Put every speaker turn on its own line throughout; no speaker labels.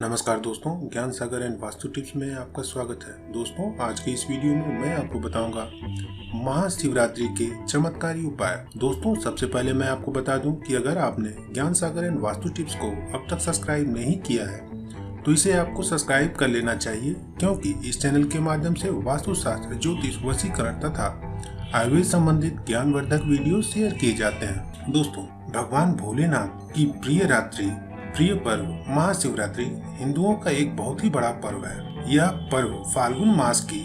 नमस्कार दोस्तों, ज्ञान सागर एंड वास्तु टिप्स में आपका स्वागत है। दोस्तों, आज के इस वीडियो में मैं आपको बताऊंगा महाशिवरात्रि के चमत्कारी उपाय। दोस्तों, सबसे पहले मैं आपको बता दूं कि अगर आपने ज्ञान सागर एंड वास्तु टिप्स को अब तक सब्सक्राइब नहीं किया है तो इसे आपको सब्सक्राइब कर लेना चाहिए, क्योंकि इस चैनल के माध्यम से वास्तुशास्त्र, ज्योतिष, वशीकरण तथा आयुर्वेद संबंधित ज्ञानवर्धक वीडियो शेयर किए जाते हैं। दोस्तों, भगवान भोलेनाथ की प्रिय पर्व महाशिवरात्रि हिंदुओं का एक बहुत ही बड़ा पर्व है। यह पर्व फाल्गुन मास की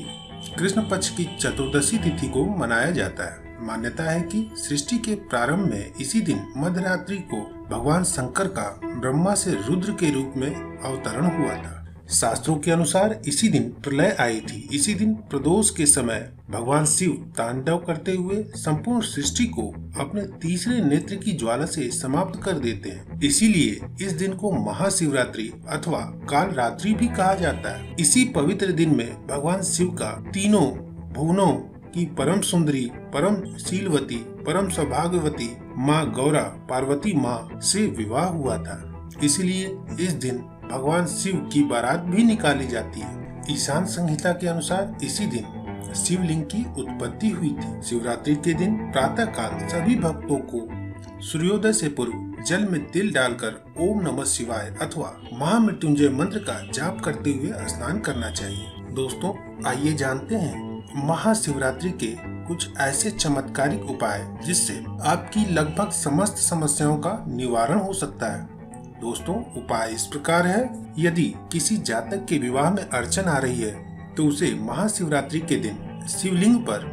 कृष्ण पक्ष की चतुर्दशी तिथि को मनाया जाता है। मान्यता है कि सृष्टि के प्रारंभ में इसी दिन मध्यरात्रि को भगवान शंकर का ब्रह्मा से रुद्र के रूप में अवतरण हुआ था। शास्त्रों के अनुसार इसी दिन प्रलय आई थी। इसी दिन प्रदोष के समय भगवान शिव तांडव करते हुए संपूर्ण सृष्टि को अपने तीसरे नेत्र की ज्वाला से समाप्त कर देते हैं। इसीलिए इस दिन को महाशिवरात्रि अथवा काल रात्रि भी कहा जाता है। इसी पवित्र दिन में भगवान शिव का तीनों भुवनों की परम सुंदरी, परम शीलवती, परम सौभाग्यवती माँ गौरा पार्वती माँ से विवाह हुआ था। इसलिए इस दिन भगवान शिव की बारात भी निकाली जाती है। ईशान संहिता के अनुसार इसी दिन शिवलिंग की उत्पत्ति हुई थी। शिवरात्रि के दिन प्रातः काल सभी भक्तों को सूर्योदय से पूर्व जल में तिल डालकर ओम नमः शिवाय अथवा महामृत्युंजय मंत्र का जाप करते हुए स्नान करना चाहिए। दोस्तों, आइए जानते हैं महाशिवरात्रि के कुछ ऐसे चमत्कारिक उपाय जिससे आपकी लगभग समस्त समस्याओं का निवारण हो सकता है। दोस्तों, उपाय इस प्रकार है। यदि किसी जातक के विवाह में अड़चन आ रही है तो उसे महाशिवरात्रि के दिन शिवलिंग पर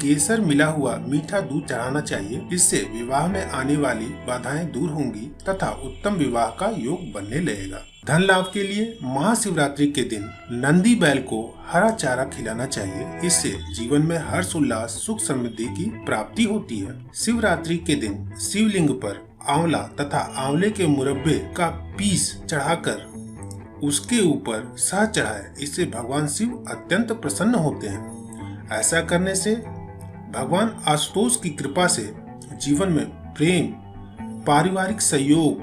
केसर मिला हुआ मीठा दूध चढ़ाना चाहिए। इससे विवाह में आने वाली बाधाएं दूर होंगी तथा उत्तम विवाह का योग बनने लगेगा। धन लाभ के लिए महाशिवरात्रि के दिन नंदी बैल को हरा चारा खिलाना चाहिए। इससे जीवन में हर्ष उल्लास, सुख समृद्धि की प्राप्ति होती है। शिवरात्रि के दिन शिवलिंग पर आंवला तथा आंवले के मुरब्बे का पीस चढ़ाकर उसके ऊपर शहद चढ़ाए। इससे भगवान शिव अत्यंत प्रसन्न होते हैं। ऐसा करने से भगवान आशुतोष की कृपा से जीवन में प्रेम, पारिवारिक सहयोग,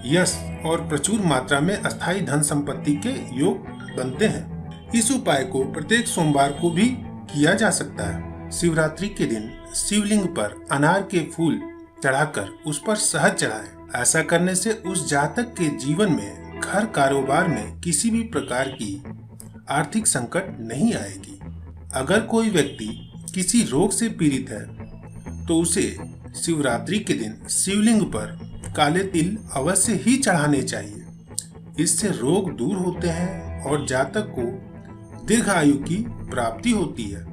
यश और प्रचुर मात्रा में अस्थायी धन संपत्ति के योग बनते हैं। इस उपाय को प्रत्येक सोमवार को भी किया जा सकता है। शिवरात्रि के दिन शिवलिंग पर अनार के फूल चढ़ाकर उस पर शहद चढ़ाएं। ऐसा करने से उस जातक के जीवन में, घर कारोबार में किसी भी प्रकार की आर्थिक संकट नहीं आएगी। अगर कोई व्यक्ति किसी रोग से पीड़ित है तो उसे शिवरात्रि के दिन शिवलिंग पर काले तिल अवश्य ही चढ़ाने चाहिए। इससे रोग दूर होते हैं और जातक को दीर्घ आयु की प्राप्ति होती है।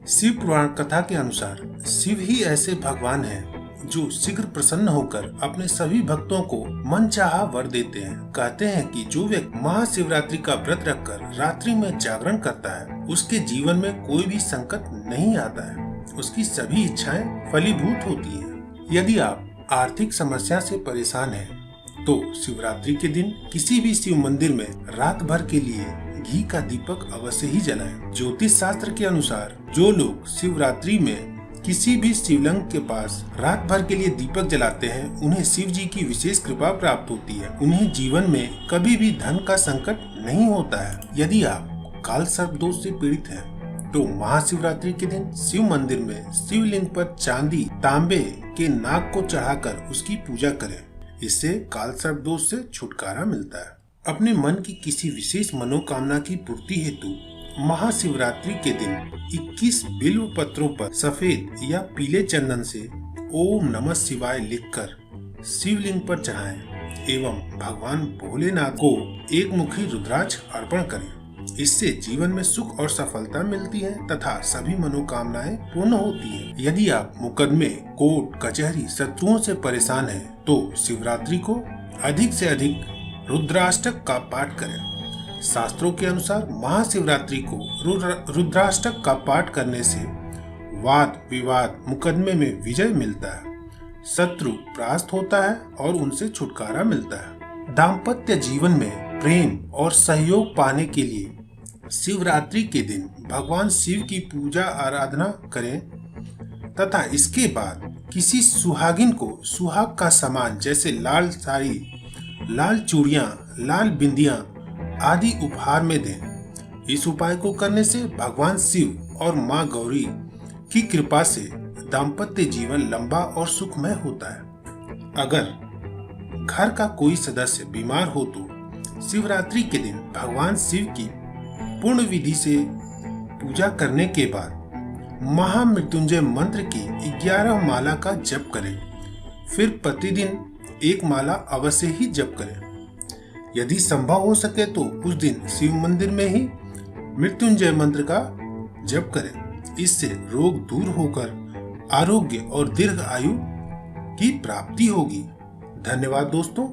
शिव पुराण कथा के अनुसार शिव ही ऐसे भगवान हैं जो शीघ्र प्रसन्न होकर अपने सभी भक्तों को मनचाहा वर देते हैं। कहते हैं कि जो व्यक्ति महाशिवरात्रि का व्रत रखकर रात्रि में जागरण करता है उसके जीवन में कोई भी संकट नहीं आता है। उसकी सभी इच्छाएं फलीभूत होती हैं। यदि आप आर्थिक समस्या से परेशान हैं तो शिवरात्रि के दिन किसी भी शिव मंदिर में रात भर के लिए घी का दीपक अवश्य ही जलाएं। ज्योतिष शास्त्र के अनुसार जो लोग शिवरात्रि में किसी भी शिवलिंग के पास रात भर के लिए दीपक जलाते हैं उन्हें शिव जी की विशेष कृपा प्राप्त होती है। उन्हें जीवन में कभी भी धन का संकट नहीं होता है। यदि आप काल सर्प दोष से पीड़ित हैं तो महाशिवरात्रि के दिन शिव मंदिर में शिवलिंग पर चांदी, तांबे के नाग को चढ़ाकर उसकी पूजा करें। इससे काल सर्प दोष से छुटकारा मिलता है। अपने मन की किसी विशेष मनोकामना की पूर्ति हेतु महाशिवरात्रि के दिन 21 बिल्व पत्रों पर सफेद या पीले चंदन से ओम नमः शिवाय लिखकर शिवलिंग पर चढ़ाएं एवं भगवान भोलेनाथ को एक मुखी रुद्राक्ष अर्पण करें। इससे जीवन में सुख और सफलता मिलती है तथा सभी मनोकामनाएं पूर्ण होती हैं। यदि आप मुकदमे, कोर्ट कचहरी, शत्रुओं से परेशान हैं तो शिवरात्रि को अधिक से अधिक रुद्राष्टक का पाठ करें। शास्त्रों के अनुसार महाशिवरात्रि को रुद्राष्टक का पाठ करने से वाद विवाद मुकदमे में विजय मिलता है, शत्रु परास्त होता है और उनसे छुटकारा मिलता है। दाम्पत्य जीवन में प्रेम और सहयोग पाने के लिए शिवरात्रि के दिन भगवान शिव की पूजा आराधना करें तथा इसके बाद किसी सुहागिन को सुहाग का सामान जैसे लाल साड़ी, लाल चूड़ियाँ, लाल बिंदियाँ आदि उपहार में दें। इस उपाय को करने से भगवान शिव और माँ गौरी की कृपा से दाम्पत्य जीवन लंबा और सुखमय होता है। अगर घर का कोई सदस्य बीमार हो तो शिवरात्रि के दिन भगवान शिव की पूर्ण विधि से पूजा करने के बाद महामृत्युंजय मंत्र की 11 माला का जप करें। फिर प्रतिदिन एक माला अवश्य ही जप करें। यदि संभव हो सके तो उस दिन शिव मंदिर में ही मृत्युंजय मंत्र का जप करें। इससे रोग दूर होकर आरोग्य और दीर्घ आयु की प्राप्ति होगी। धन्यवाद दोस्तों।